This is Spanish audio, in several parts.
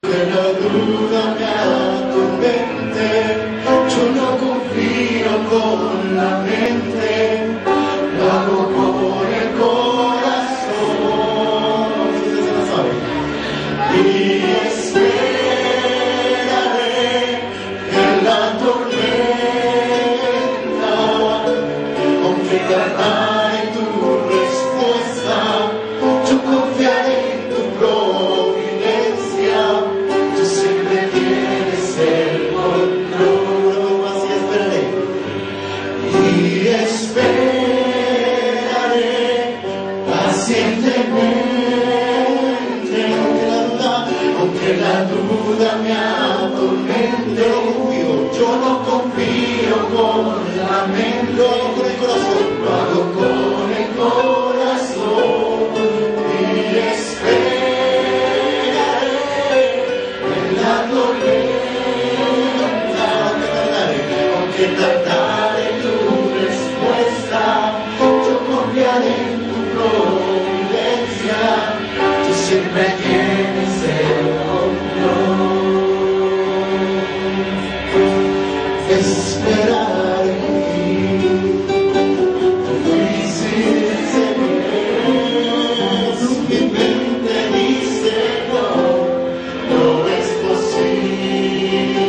De la duda me atormente, yo no confío con la mente, lo hago con el corazón. Ustedes se la saben. Y esperaré en la tormenta, aunque tardare tu respuesta, yo confiaré en tu providencia. Tú siempre tienes el control. Así esperaré. Y esperaré pacientemente, aunque la duda me atormente. Yo no confío con la mente, lo hago con el corazón, lo hago con el corazón. Y esperaré en la tormenta, aunque tardare tu respuesta, yo confiaré en tu providencia. Tú siempre tienes el control. Esperar en ti, difícil se me es. Mi mente dice no, no es posible.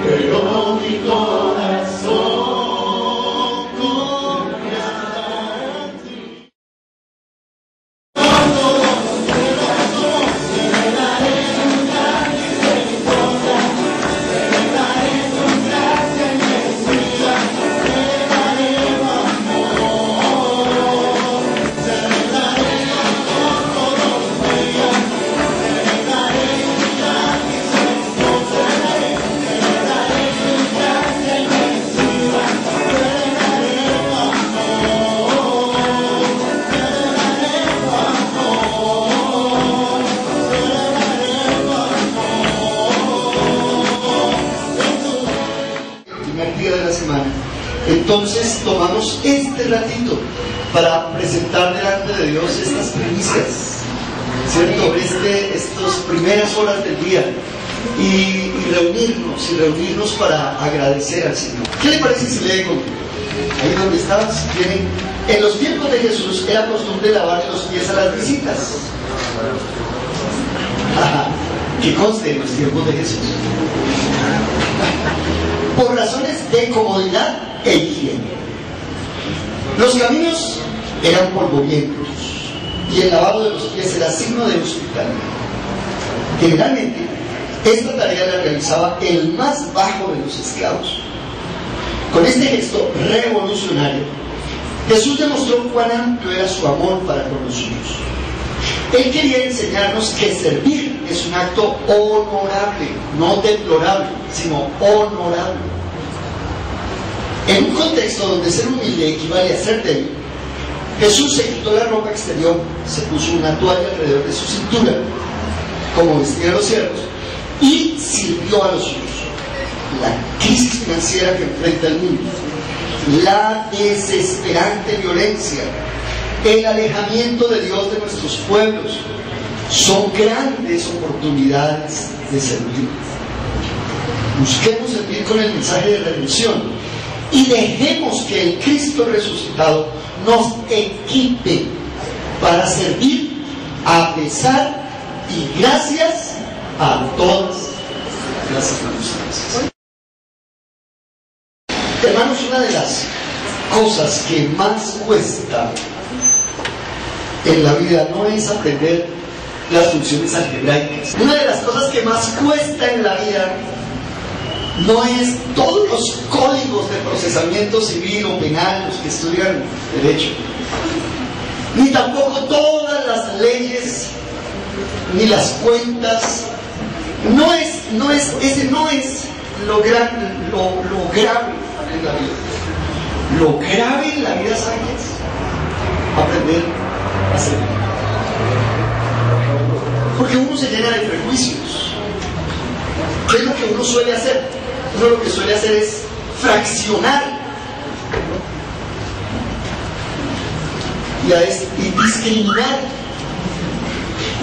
Pero mi corazón confía en ti. Entonces tomamos este ratito para presentar delante de Dios estas primicias, ¿cierto? Estas primeras horas del día y reunirnos para agradecer al Señor. ¿Qué le parece si lee conmigo? Ahí donde estás, tienen. En los tiempos de Jesús era costumbre lavar los pies a las visitas. Que conste en los tiempos de Jesús. Por razones de comodidad e higiene. Los caminos eran polvorientos y el lavado de los pies era signo de hospitalidad. Generalmente, esta tarea la realizaba el más bajo de los esclavos. Con este gesto revolucionario, Jesús demostró cuán amplio era su amor para con los suyos. Él quería enseñarnos que servir es un acto honorable, no deplorable, sino honorable. En un contexto donde ser humilde equivale a ser débil, Jesús se quitó la ropa exterior, se puso una toalla alrededor de su cintura, como vestía a los siervos, y sirvió a los suyos. La crisis financiera que enfrenta el mundo, la desesperante violencia, el alejamiento de Dios de nuestros pueblos, son grandes oportunidades de servir. Busquemos servir con el mensaje de redención y dejemos que el Cristo resucitado nos equipe para servir a pesar y gracias a todas. Gracias, hermanos. Hermanos, una de las cosas que más cuesta en la vida no es aprender las funciones algebraicas. Una de las cosas que más cuesta en la vida no es todos los códigos de procesamiento civil o penal, los que estudian derecho, ni tampoco todas las leyes, ni las cuentas. Ese no es lo grave en la vida. Lo grave en la vida, ¿saben qué es? Aprender a servir. Porque uno se llena de prejuicios. ¿Qué es lo que uno suele hacer? Uno lo que suele hacer es fraccionar y discriminar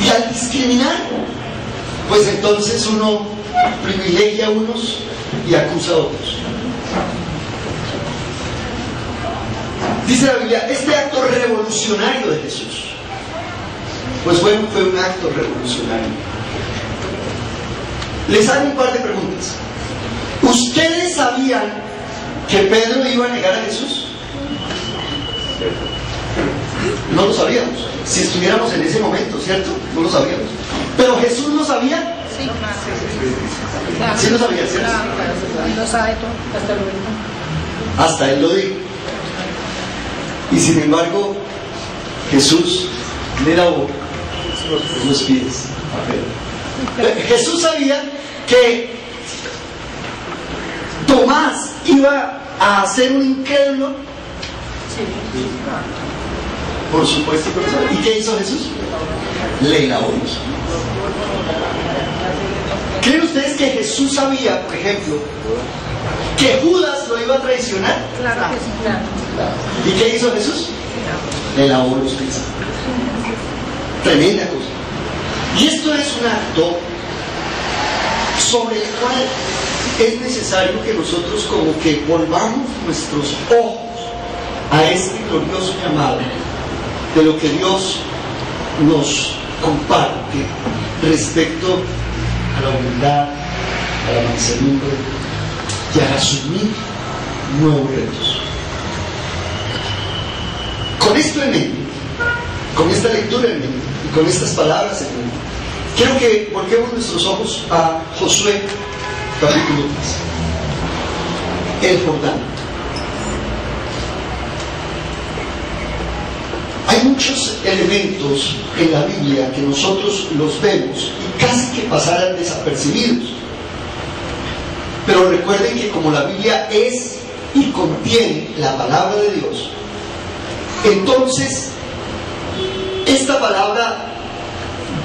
Y al discriminar, pues entonces uno privilegia a unos y acusa a otros. Dice la Biblia, este acto revolucionario de Jesús, pues bueno, fue un acto revolucionario. Les hago un par de preguntas. ¿Ustedes sabían que Pedro iba a negar a Jesús? No lo sabíamos. Si estuviéramos en ese momento, ¿cierto? No lo sabíamos. ¿Pero Jesús lo sabía? Sí, sí lo sabía, ¿cierto? Lo sabe todo, hasta lo dijo. Hasta él lo dijo. Y sin embargo, Jesús le lavó los pies a Pedro. Jesús sabía que Tomás iba a ser un incrédulo. Por supuesto que lo sabía. ¿Y qué hizo Jesús? Le lavó los pies. ¿Creen ustedes que Jesús sabía, por ejemplo, que Judas lo iba a traicionar? Claro que sí, claro. ¿Y qué hizo Jesús? Le lavó los pies. Tremenda cosa. Y esto es un acto sobre el cual es necesario que nosotros como que volvamos nuestros ojos a este glorioso llamado de lo que Dios nos comparte respecto a la humildad, a la mansedumbre y a asumir nuevos retos. Con esto en mente, con esta lectura en mente y con estas palabras en mente, quiero que volvemos nuestros ojos a Josué capítulo 3, el Jordán. Hay muchos elementos en la Biblia que nosotros los vemos y casi que pasaran desapercibidos. Pero recuerden que como la Biblia es y contiene la palabra de Dios, entonces esta palabra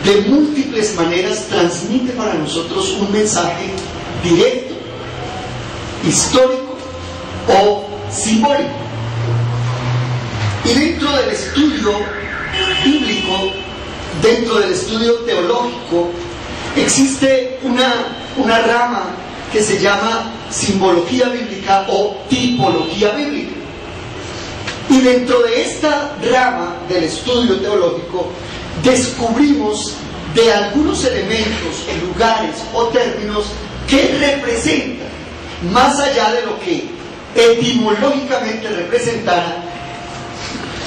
de múltiples maneras transmite para nosotros un mensaje directo, histórico o simbólico. Y dentro del estudio bíblico, dentro del estudio teológico, existe una rama que se llama simbología bíblica o tipología bíblica. Y dentro de esta rama del estudio teológico descubrimos de algunos elementos, lugares o términos que representan, más allá de lo que etimológicamente representara,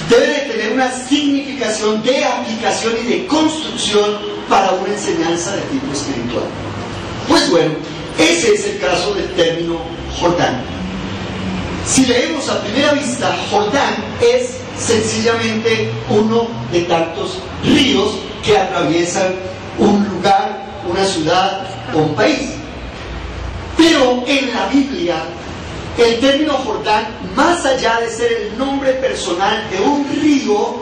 debe de tener una significación de aplicación y de construcción para una enseñanza de tipo espiritual. Pues bueno, ese es el caso del término Jordán. Si leemos a primera vista, Jordán es sencillamente uno de tantos ríos que atraviesan un lugar, una ciudad o un país. Pero en la Biblia, el término Jordán, más allá de ser el nombre personal de un río,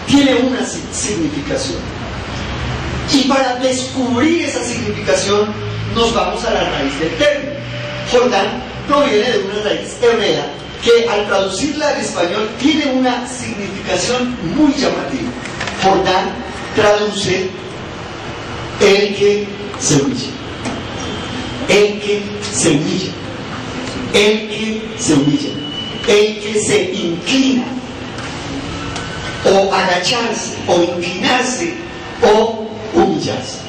tiene una significación. Y para descubrir esa significación, nos vamos a la raíz del término. Jordán proviene de una raíz hebrea que al traducirla al español tiene una significación muy llamativa. Jordán traduce el que se humilla. El que se humilla. El que se humilla. El que se inclina. O agacharse, o inclinarse, o humillarse.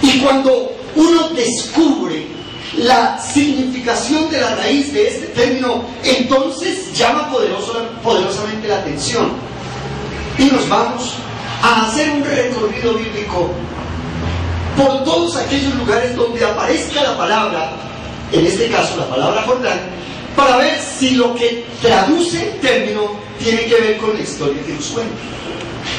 Y cuando uno descubre la significación de la raíz de este término, entonces llama poderosamente la atención. Y nos vamos a hacer un recorrido bíblico por todos aquellos lugares donde aparezca la palabra, en este caso la palabra Jordán, para ver si lo que traduce el término tiene que ver con la historia que nos cuenta.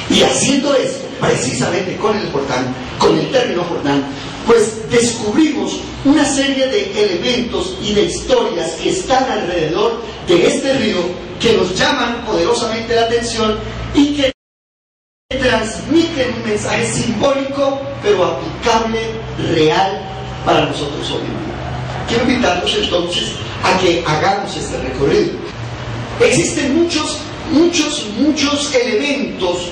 Y haciendo esto, precisamente con el Jordán, con el término Jordán, pues descubrimos una serie de elementos y de historias que están alrededor de este río que nos llaman poderosamente la atención y que transmiten un mensaje simbólico pero aplicable, real para nosotros hoy en día. Quiero invitarlos entonces a que hagamos este recorrido. Existen muchos muchos elementos,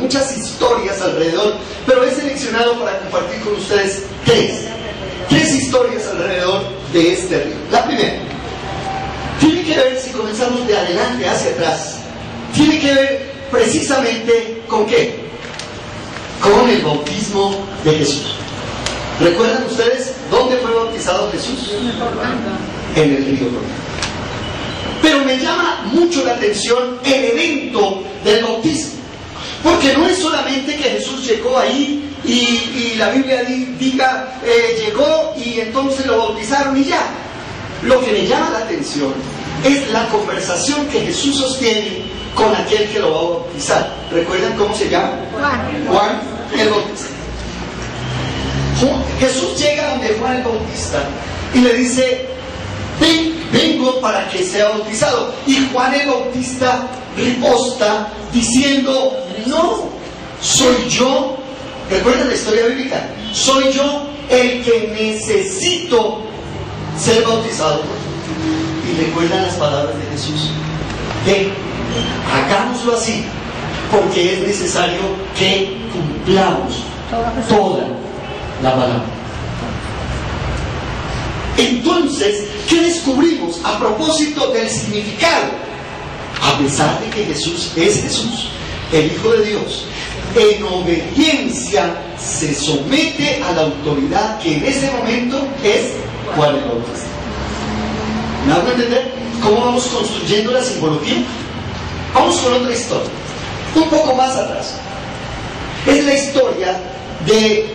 muchas historias alrededor, pero he seleccionado para compartir con ustedes tres historias alrededor de este río. La primera tiene que ver, si comenzamos de adelante hacia atrás, tiene que ver precisamente ¿con qué? Con el bautismo de Jesús. ¿Recuerdan ustedes dónde fue bautizado Jesús? En el río Jordán. Pero me llama mucho la atención el evento del bautismo, porque no es solamente que Jesús llegó ahí y la Biblia diga llegó y entonces lo bautizaron y ya. Lo que me llama la atención es la conversación que Jesús sostiene con aquel que lo va a bautizar. ¿Recuerdan cómo se llama? Juan el Bautista. Jesús llega donde Juan el Bautista y le dice: vengo para que sea bautizado. Y Juan el Bautista riposta diciendo: no, soy yo. ¿Recuerdan la historia bíblica? Soy yo el que necesito ser bautizado. Y recuerdan las palabras de Jesús: hagámoslo así, porque es necesario que cumplamos toda la palabra. Entonces, ¿qué descubrimos a propósito del significado? A pesar de que Jesús es Jesús, el Hijo de Dios, en obediencia se somete a la autoridad que en ese momento es Juan el Bautista. ¿Me hago entender cómo vamos construyendo la simbología? Vamos con otra historia, un poco más atrás. Es la historia de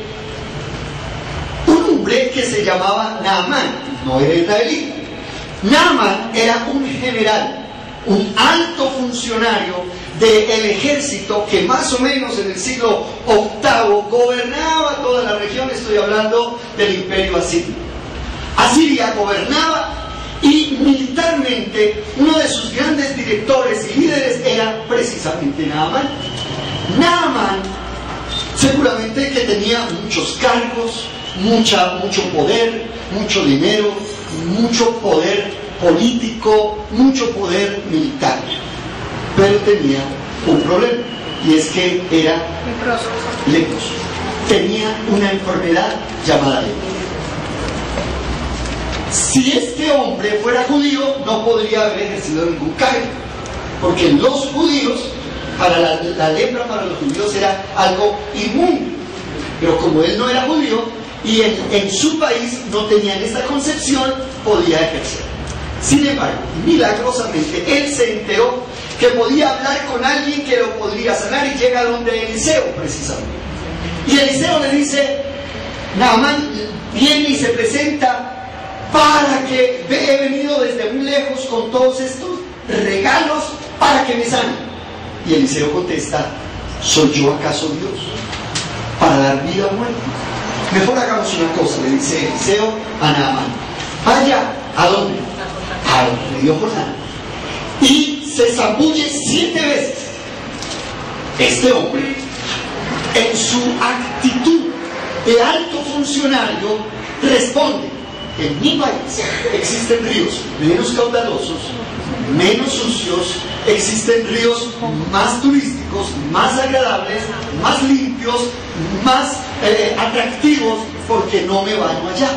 un hombre que se llamaba Naamán. No era israelita. Naamán era un general, un alto funcionario del ejército que más o menos en el siglo VIII gobernaba toda la región. Estoy hablando del imperio asirio. Asiria gobernaba, y militarmente uno de sus grandes directores y líderes era precisamente Naamán. Naamán seguramente que tenía muchos cargos, mucho poder, mucho dinero, mucho poder político, mucho poder militar, pero tenía un problema, y es que era leproso. Tenía una enfermedad llamada lepra. Si este hombre fuera judío, no podría haber ejercido ningún cargo, porque los judíos, para la lepra para los judíos era algo inmundo. Pero como él no era judío y en su país no tenían esta concepción, podía ejercer. Sin embargo, milagrosamente, él se enteró que podía hablar con alguien que lo podría sanar, y llega donde Eliseo precisamente. Y Eliseo le dice: Naamán viene y se presenta para que he venido desde muy lejos con todos estos regalos para que me sane. Y Eliseo contesta: ¿soy yo acaso Dios para dar vida o muerte? Mejor hagamos una cosa, le dice Eliseo a Naamán: vaya, ¿a dónde? Al río Jordán, y se zambulle 7 veces. Este hombre, en su actitud de alto funcionario, responde: en mi país existen ríos menos caudalosos, menos sucios, existen ríos más turísticos, más agradables, más limpios, más atractivos, porque no me baño allá.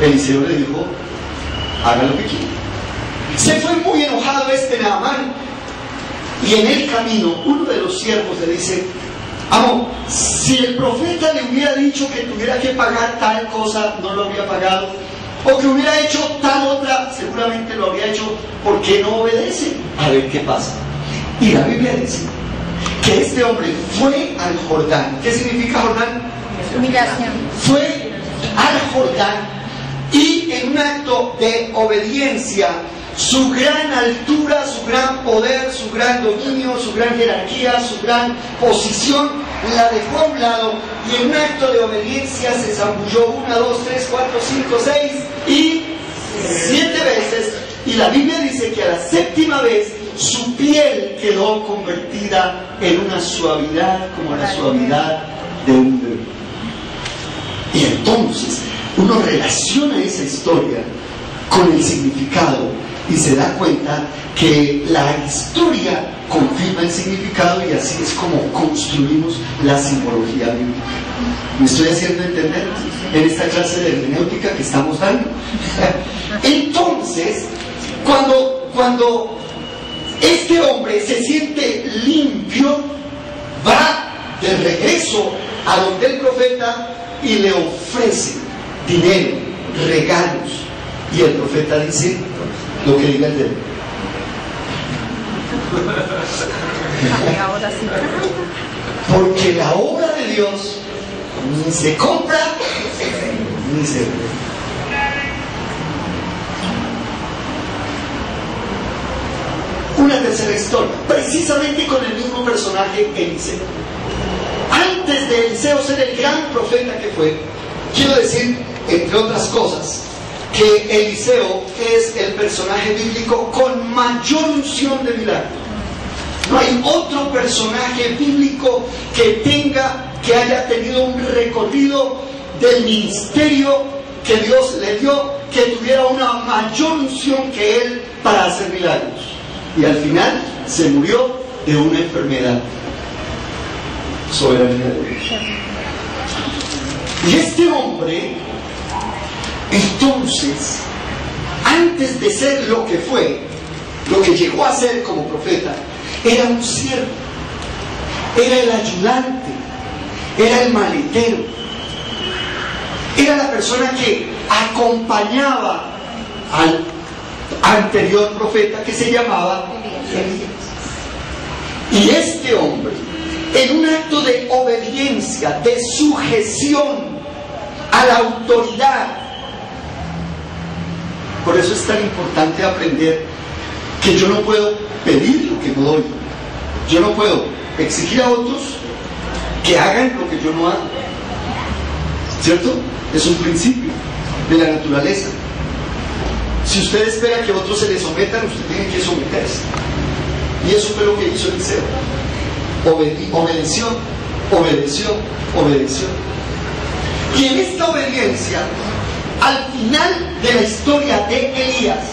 Eliseo le dijo: haga lo que quiera. Se fue muy enojado este Naamán, y en el camino uno de los siervos le dice: amor, si el profeta le hubiera dicho que tuviera que pagar tal cosa, no lo habría pagado, o que hubiera hecho tal otra, seguramente lo habría hecho. ¿Por qué no obedece? A ver qué pasa. Y la Biblia dice que este hombre fue al Jordán. ¿Qué significa Jordán? Humillación. Fue al Jordán, y en un acto de obediencia, su gran altura, su gran poder, su gran dominio, su gran jerarquía, su gran posición, la dejó a un lado, y en un acto de obediencia se zambulló 1, 2, 3, 4, 5, 6 y 7 veces. Y la Biblia dice que a la 7ª vez su piel quedó convertida en una suavidad como la suavidad de un bebé. Y entonces uno relaciona esa historia con el significado y se da cuenta que la historia confirma el significado, y así es como construimos la simbología bíblica. ¿Me estoy haciendo entender en esta clase de hermenéutica que estamos dando? Entonces, cuando este hombre se siente limpio, va de regreso a donde el profeta y le ofrece dinero, regalos, y el profeta dice lo que diga el dedo. Porque la obra de Dios ni se compra ni se vende. Una tercera historia, precisamente con el mismo personaje, Eliseo. Antes de Eliseo ser el gran profeta que fue, quiero decir, entre otras cosas, que Eliseo es el personaje bíblico con mayor unción de milagro. No hay otro personaje bíblico que haya tenido un recorrido del ministerio que Dios le dio, que tuviera una mayor unción que él para hacer milagros. Y al final se murió de una enfermedad. Soberanía de Dios. Y este hombre, entonces, antes de ser lo que fue, lo que llegó a ser como profeta, era un siervo, era el ayudante, era el maletero, era la persona que acompañaba al anterior profeta, que se llamaba Elías. Y este hombre, en un acto de obediencia, de sujeción a la autoridad, por eso es tan importante aprender que yo no puedo pedir lo que no doy, yo no puedo exigir a otros que hagan lo que yo no hago, ¿cierto? Es un principio de la naturaleza. Si usted espera que otros se le sometan, usted tiene que someterse. Y eso fue lo que hizo Eliseo. Obedeció. Y en esta obediencia, al final de la historia de Elías,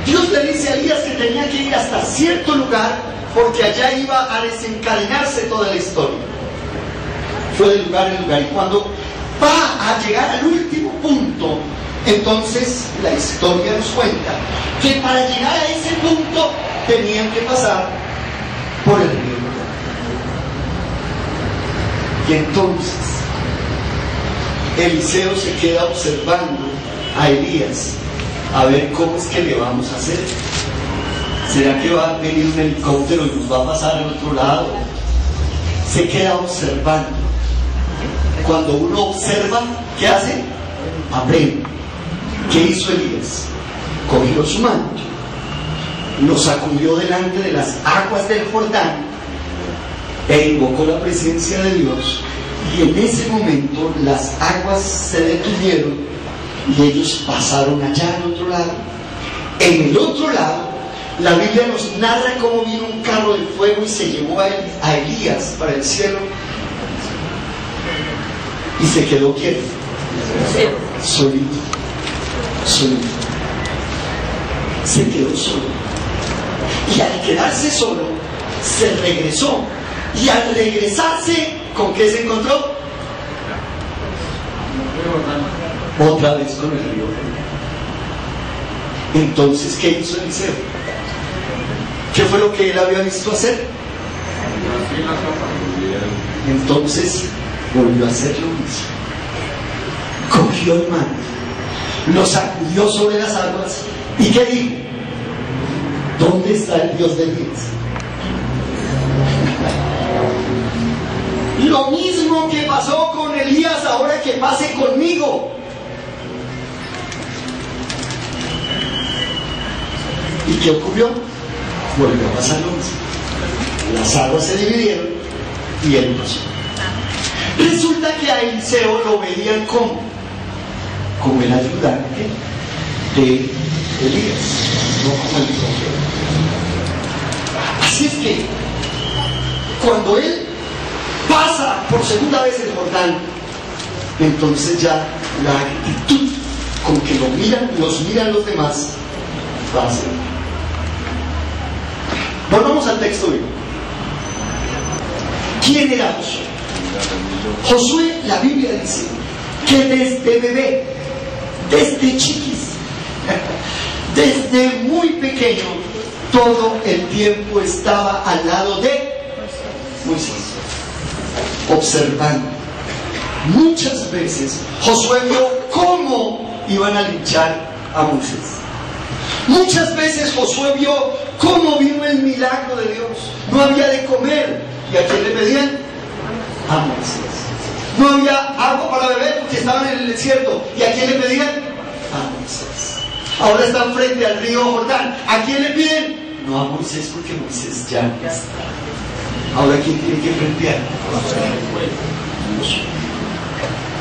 Dios le dice a Elías que tenía que ir hasta cierto lugar, porque allá iba a desencadenarse toda la historia. Fue de lugar en lugar, y cuando va a llegar al último punto, entonces la historia nos cuenta que para llegar a ese punto tenían que pasar por el río. Y entonces Eliseo se queda observando a Elías a ver cómo es que le vamos a hacer. ¿Será que va a venir un helicóptero y nos va a pasar al otro lado? Se queda observando. Cuando uno observa, ¿qué hace? Aprende. ¿Qué hizo Elías? Cogió su manto, lo sacudió delante de las aguas del Jordán e invocó la presencia de Dios, y en ese momento las aguas se detuvieron y ellos pasaron allá al otro lado. En el otro lado, la Biblia nos narra cómo vino un carro de fuego y se llevó a Elías para el cielo, y se quedó quieto, solito. Se quedó solo, y al quedarse solo se regresó, y al regresarse, ¿con qué se encontró? Otra vez con el río. Entonces, ¿qué hizo Eliseo? ¿Qué fue lo que él había visto hacer? Entonces volvió a hacer lo mismo. Cogió el manto, lo sacudió sobre las aguas, ¿y qué dijo? ¿Dónde está el Dios de Elías? Lo mismo que pasó con Elías, ahora que pase conmigo. ¿Y qué ocurrió? Volvió a pasar lo mismo. Las aguas se dividieron y él pasó. Resulta que a Eliseo lo veían como el ayudante de Elías, no como el profeta. Así es que cuando él pasa por segunda vez el Jordán, entonces ya la actitud con que los miran los demás va a hacer. Volvamos al texto bíblico. ¿Quién era Josué? Josué, la Biblia dice que desde bebé, desde chiquis, desde muy pequeño, todo el tiempo estaba al lado de Moisés, observando. Muchas veces Josué vio cómo iban a linchar a Moisés. Muchas veces Josué vio cómo vino el milagro de Dios. No había de comer. ¿Y a quién le pedían? A Moisés. No había agua para beber porque estaban en el desierto. ¿Y a quién le pedían? A Moisés. Ahora están frente al río Jordán. ¿A quién le piden? No a Moisés, porque Moisés ya no está. Ahora ¿quién tiene que frentear?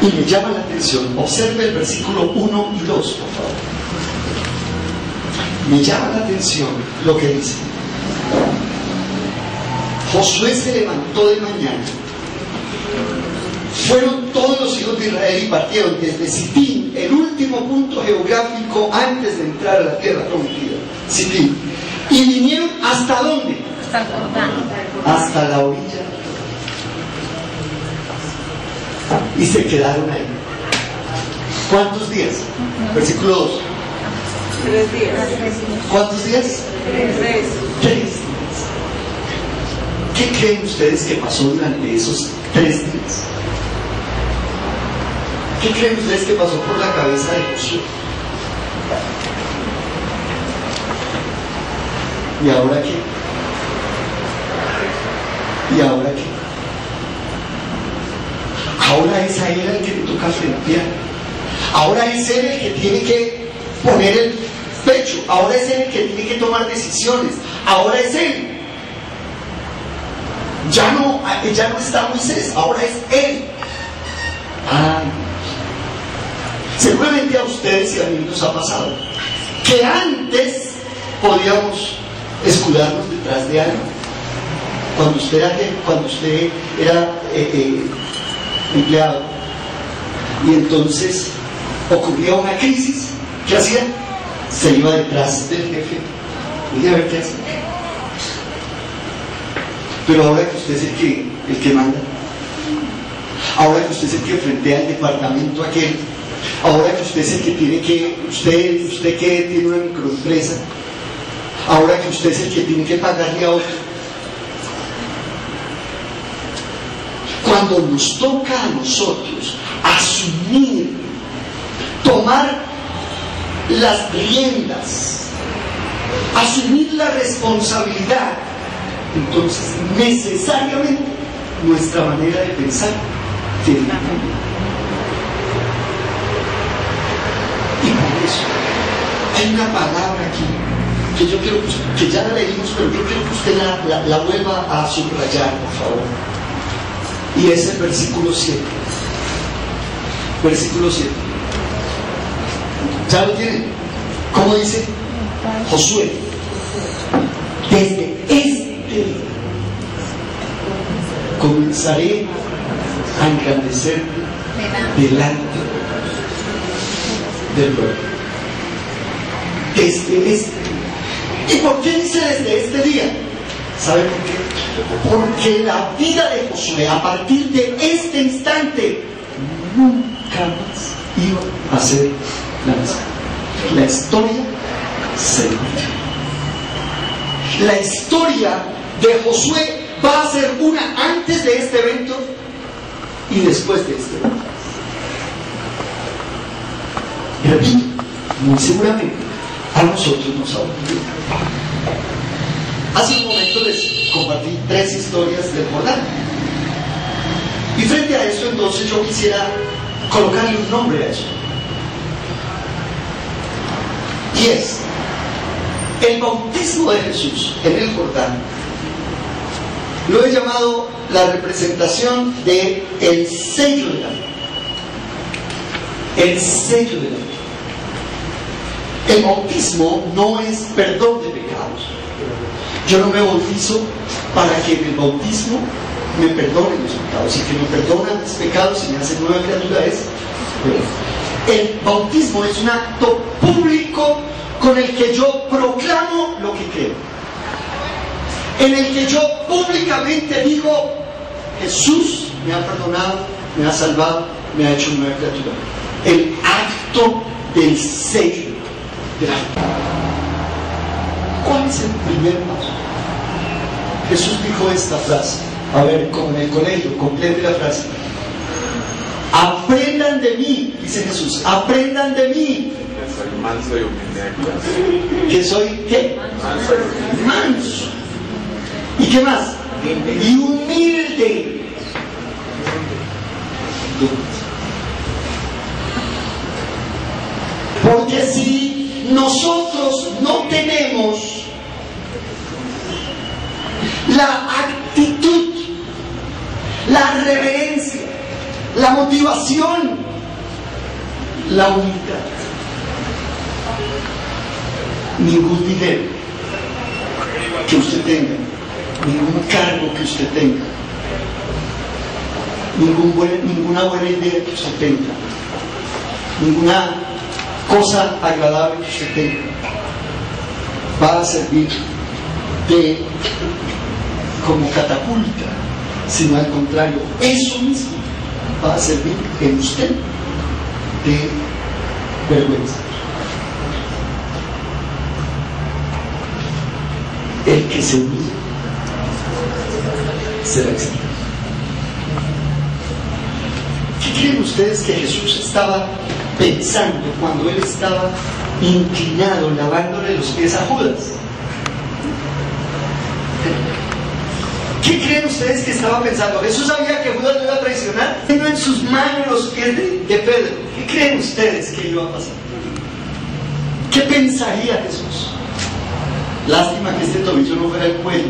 Y me llama la atención, observe el versículo 1 y 2, por favor. Me llama la atención lo que dice. Josué se levantó de mañana. Fueron todos los hijos de Israel y partieron desde Sitín, el último punto geográfico antes de entrar a la tierra prometida, Sitín. Y vinieron ¿hasta dónde? Hasta el Jordán. Hasta la orilla. Y se quedaron ahí. ¿Cuántos días? Versículo 2. 3 días. ¿Cuántos días? 3 días. 3 días. ¿Qué creen ustedes que pasó durante esos 3 días? ¿Qué creen ustedes que pasó por la cabeza de Josué? ¿Y ahora qué? ¿Y ahora qué? Ahora es a él el que le toca frentear. Ahora es él el que tiene que poner el pecho. Ahora es él el que tiene que tomar decisiones. Ahora es él. Ya no está Moisés, ahora es él. Ay. Seguramente a ustedes y a mí nos ha pasado que antes podíamos escudarnos detrás de algo. Cuando usted era empleado y entonces ocurría una crisis, ¿qué hacía? Se iba detrás del jefe y a ver qué hace. Pero ahora que usted es el que manda, ahora que usted es el que frentea el departamento aquel, ahora que usted es el que tiene que, usted que tiene una microempresa, ahora que usted es el que tiene que pagarle a otro. Cuando nos toca a nosotros asumir, tomar las riendas, asumir la responsabilidad, entonces necesariamente nuestra manera de pensar tiene que cambiar. Y por eso hay una palabra aquí que yo quiero que ya la leímos, pero yo quiero que usted la vuelva a subrayar, por favor. Y es el versículo 7. Versículo 7. ¿Ya lo tienen? ¿Cómo dice? Josué, desde este comenzaré a engrandecer delante del pueblo. Desde este. ¿Y por qué dice desde este día? ¿Sabe por qué? Porque la vida de Josué a partir de este instante nunca más iba a ser la misma. La historia se repite. La historia de Josué va a ser una antes de este evento y después de este evento. Y repito, muy seguramente a nosotros nos ha ocurrido. Hace un momento les compartí 3 historias del Jordán. Y frente a eso, entonces, yo quisiera colocarle un nombre a eso. Y es el bautismo de Jesús en el Jordán. Lo he llamado la representación del sello de la ley. El sello de la ley. El bautismo no es perdón de pecados. Yo no me bautizo para que en el bautismo me perdonen los pecados. Y que me perdonan mis pecados y me hacen nueva criatura es. El bautismo es un acto público con el que yo proclamo lo que creo, en el que yo públicamente digo: Jesús me ha perdonado, me ha salvado, me ha hecho una nueva criatura. El acto del sello de la fe. ¿Cuál es el primer paso? Jesús dijo esta frase. A ver, como en el colegio, complete la frase. Aprendan de mí, dice Jesús, aprendan de mí. Que soy manso y humilde de corazón. ¿Que soy qué? Manso y humilde. Manso. ¿Y qué más? Y humilde. Porque si nosotros no tenemos la actitud, la reverencia, la motivación, la humildad, ningún dinero que usted tenga, ningún cargo que usted tenga, ninguna buena idea que usted tenga, ninguna cosa agradable que usted tenga va a servir de como catapulta, sino al contrario, eso mismo va a servir en usted de vergüenza. El que se humilla será exaltado. ¿Qué creen ustedes que Jesús estaba pensando cuando él estaba inclinado lavándole los pies a Judas? ¿Qué creen ustedes que estaba pensando? Jesús sabía que Judas lo iba a traicionar, teniendo en sus manos los pies de Pedro. ¿Qué creen ustedes que iba a pasar? ¿Qué pensaría Jesús? Lástima que este tobillo no fuera el cuello.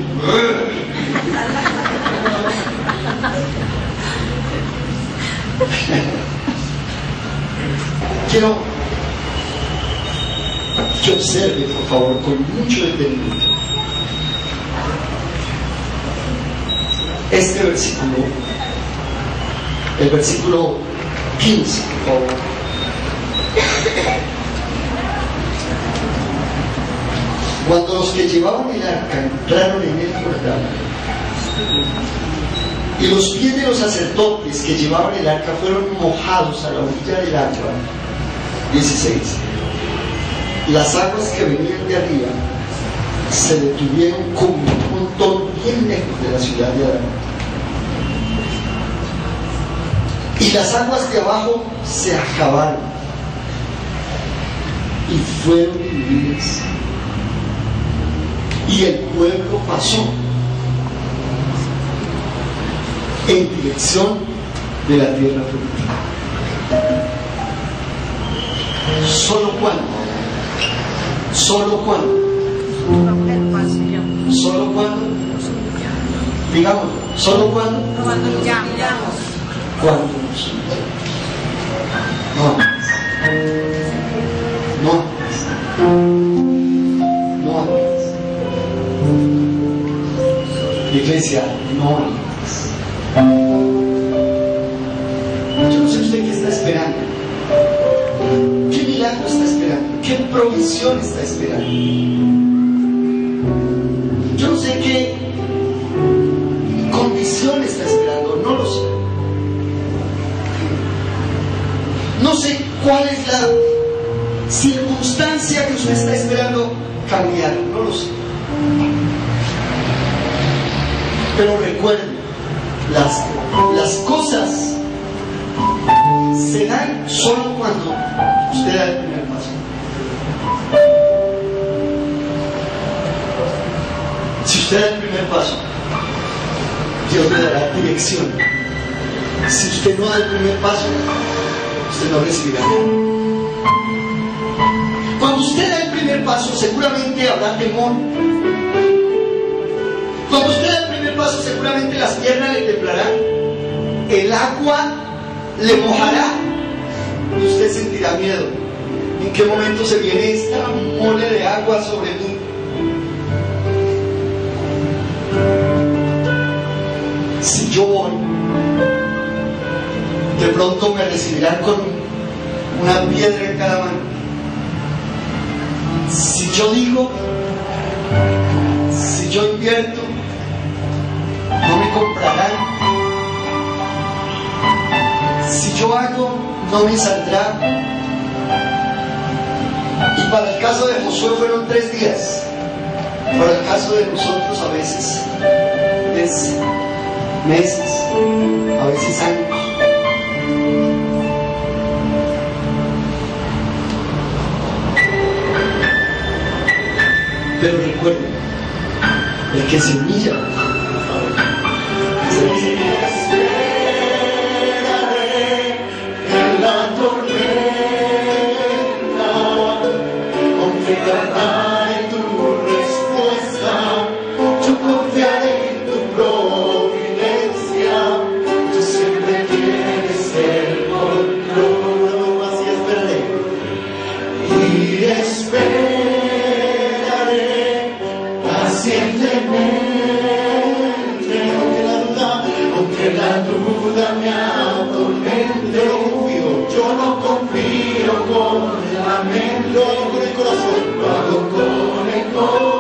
Quiero que observe, por favor, con mucho detenimiento este versículo, el versículo 15, por favor. Cuando los que llevaban el arca entraron en el Jordán, y los pies de los sacerdotes que llevaban el arca fueron mojados a la orilla del agua. 16. Las aguas que venían de arriba se detuvieron como un montón bien lejos de la ciudad de Adán. Y las aguas de abajo se acabaron y fueron divididas. Y el pueblo pasó en dirección de la tierra prometida. ¿Solo cuándo? ¿Solo cuándo? ¿Solo cuándo? Digamos, ¿solo cuándo? Cuando llamamos. ¿Cuándo nos humillamos? No antes. No antes. Iglesia, no antes. Yo no sé usted qué está esperando. ¿Qué milagro está esperando? ¿Qué provisión está esperando? Yo no sé qué condición está esperando, no lo sé. No sé cuál es la circunstancia que usted está esperando cambiar, no lo sé. Pero recuerde, las cosas se dan solo cuando usted da el primer paso. Si usted da el primer paso, Dios le dará dirección. Si usted no da el primer paso, usted no recibirá. Cuando usted da el primer paso, seguramente habrá temor. Cuando usted da el primer paso, seguramente las piernas le temblarán, el agua le mojará y usted sentirá miedo. ¿En qué momento se viene esta mole de agua sobre mí? Si yo voy, de pronto me recibirán con una piedra en cada mano. Si yo digo, si yo invierto, no me comprarán. Si yo hago, no me saldrá. Y para el caso de Josué fueron 3 días. Para el caso de nosotros a veces es meses, a veces años. Pero recuerden, el que se humilla se esperaré en la tormenta, confiaré en tu respuesta, yo confiaré en tu providencia, tú siempre tienes el control, así esperaré y esperaré pacientemente, aunque la duda me atormente, yo no confío con la mente, lo hago con el corazón, lo hago con el corazón.